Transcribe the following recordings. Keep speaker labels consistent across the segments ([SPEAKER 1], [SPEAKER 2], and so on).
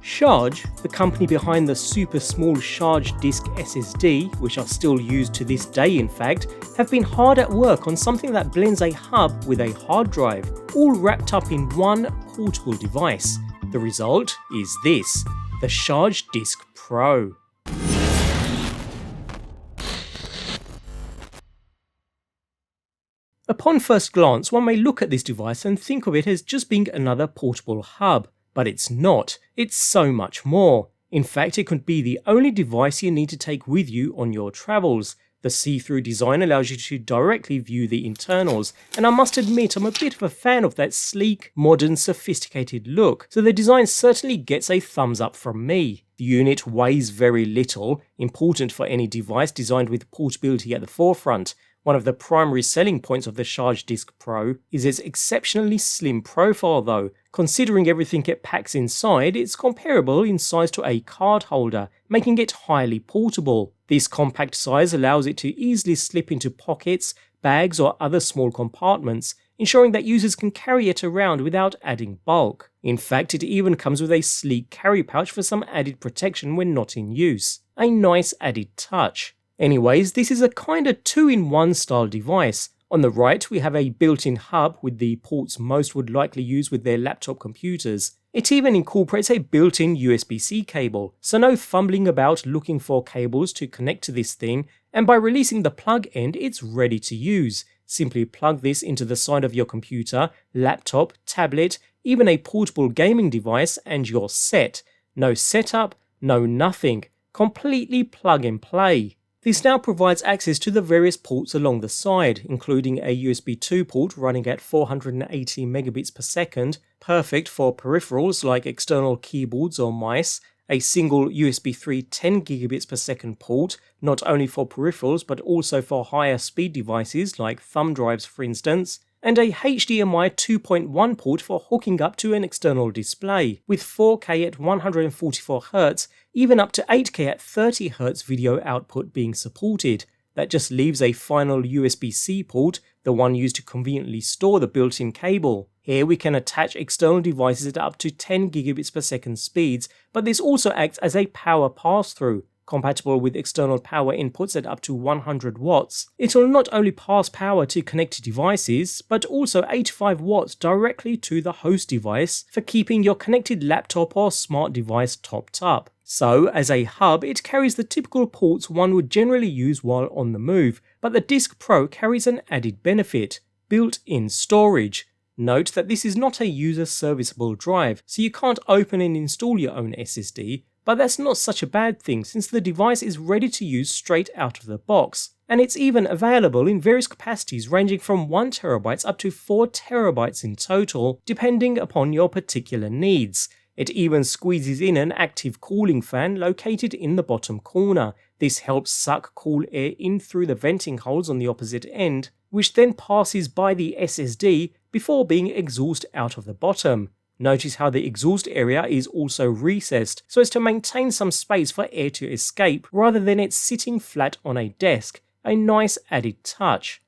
[SPEAKER 1] Sharge, the company behind the super small Sharge Disk SSD, which are still used to this day in fact, have been hard at work on something that blends a hub with a hard drive, all wrapped up in one portable device. The result is this, the Sharge Disk Pro. Upon first glance, one may look at this device and think of it as just being another portable hub. But it's not, it's so much more. In fact, it could be the only device you need to take with you on your travels. The see-through design allows you to directly view the internals, and I must admit I'm a bit of a fan of that sleek, modern, sophisticated look, so the design certainly gets a thumbs up from me. The unit weighs very little, important for any device designed with portability at the forefront. One of the primary selling points of the Sharge Disk Pro is its exceptionally slim profile though. Considering everything it packs inside, it's comparable in size to a card holder, making it highly portable. This compact size allows it to easily slip into pockets, bags or other small compartments, ensuring that users can carry it around without adding bulk. In fact, it even comes with a sleek carry pouch for some added protection when not in use. A nice added touch. Anyways, this is a kinda 2-in-1 style device. On the right, we have a built-in hub with the ports most would likely use with their laptop computers. It even incorporates a built-in USB-C cable, so no fumbling about looking for cables to connect to this thing, and by releasing the plug end, it's ready to use. Simply plug this into the side of your computer, laptop, tablet, even a portable gaming device, and you're set. No setup, no nothing. Completely plug and play. This now provides access to the various ports along the side, including a USB 2 port running at 480 megabits per second, perfect for peripherals like external keyboards or mice, a single USB 3 10 gigabits per second port, not only for peripherals but also for higher speed devices like thumb drives for instance, and a HDMI 2.1 port for hooking up to an external display, with 4K at 144Hz, even up to 8K at 30Hz video output being supported. That just leaves a final USB-C port, the one used to conveniently store the built-in cable. Here we can attach external devices at up to 10 gigabits per second speeds, but this also acts as a power pass-through. Compatible with external power inputs at up to 100 watts. It will not only pass power to connected devices, but also 85 watts directly to the host device for keeping your connected laptop or smart device topped up. So, as a hub, it carries the typical ports one would generally use while on the move, but the Disk Pro carries an added benefit: built-in storage. Note that this is not a user-serviceable drive, so you can't open and install your own SSD, but that's not such a bad thing since the device is ready to use straight out of the box. And it's even available in various capacities ranging from 1TB up to 4TB in total, depending upon your particular needs. It even squeezes in an active cooling fan located in the bottom corner. This helps suck cool air in through the venting holes on the opposite end, which then passes by the SSD before being exhausted out of the bottom. Notice how the exhaust area is also recessed, so as to maintain some space for air to escape, rather than it sitting flat on a desk, a nice added touch.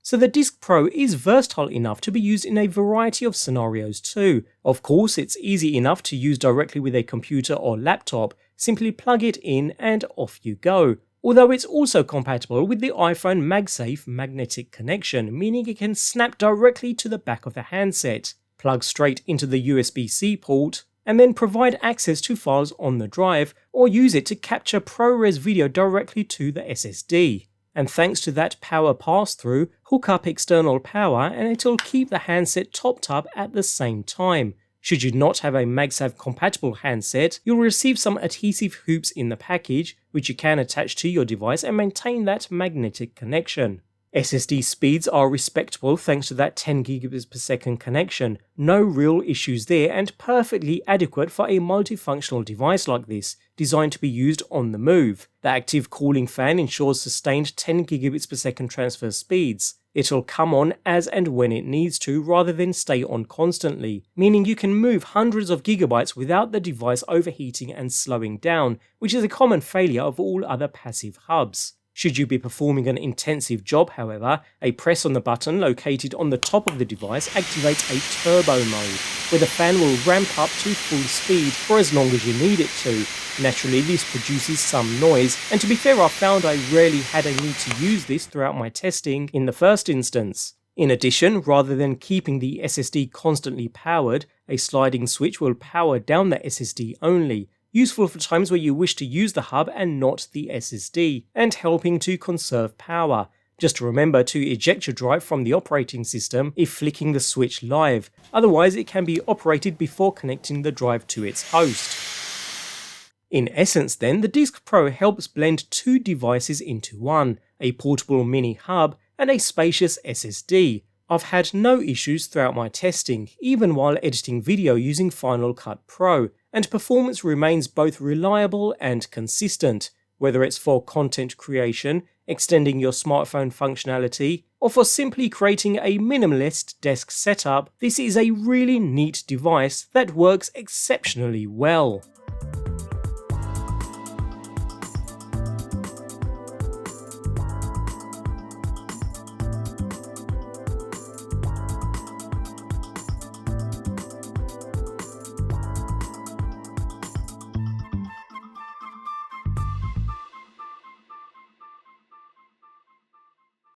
[SPEAKER 1] So the Disk Pro is versatile enough to be used in a variety of scenarios too. Of course, it's easy enough to use directly with a computer or laptop, simply plug it in and off you go. Although it's also compatible with the iPhone MagSafe magnetic connection, meaning it can snap directly to the back of the handset. Plug straight into the USB-C port, and then provide access to files on the drive, or use it to capture ProRes video directly to the SSD. And thanks to that power pass-through, hook up external power and it'll keep the handset topped up at the same time. Should you not have a MagSafe compatible handset, you'll receive some adhesive hoops in the package, which you can attach to your device and maintain that magnetic connection. SSD speeds are respectable thanks to that 10 gigabits per second connection. No real issues there and perfectly adequate for a multifunctional device like this, designed to be used on the move. The active cooling fan ensures sustained 10 gigabits per second transfer speeds. It'll come on as and when it needs to rather than stay on constantly, meaning you can move hundreds of gigabytes without the device overheating and slowing down, which is a common failure of all other passive hubs. Should you be performing an intensive job, however, a press on the button located on the top of the device activates a turbo mode, where the fan will ramp up to full speed for as long as you need it to. Naturally, this produces some noise, and to be fair, I found I rarely had a need to use this throughout my testing in the first instance. In addition, rather than keeping the SSD constantly powered, a sliding switch will power down the SSD only, useful for times where you wish to use the hub and not the SSD, and helping to conserve power. Just remember to eject your drive from the operating system if flicking the switch live, otherwise it can be operated before connecting the drive to its host. In essence then, the Disk Pro helps blend two devices into one, a portable mini hub and a spacious SSD. I've had no issues throughout my testing, even while editing video using Final Cut Pro, and performance remains both reliable and consistent, whether it's for content creation, extending your smartphone functionality, or for simply creating a minimalist desk setup. This is a really neat device that works exceptionally well.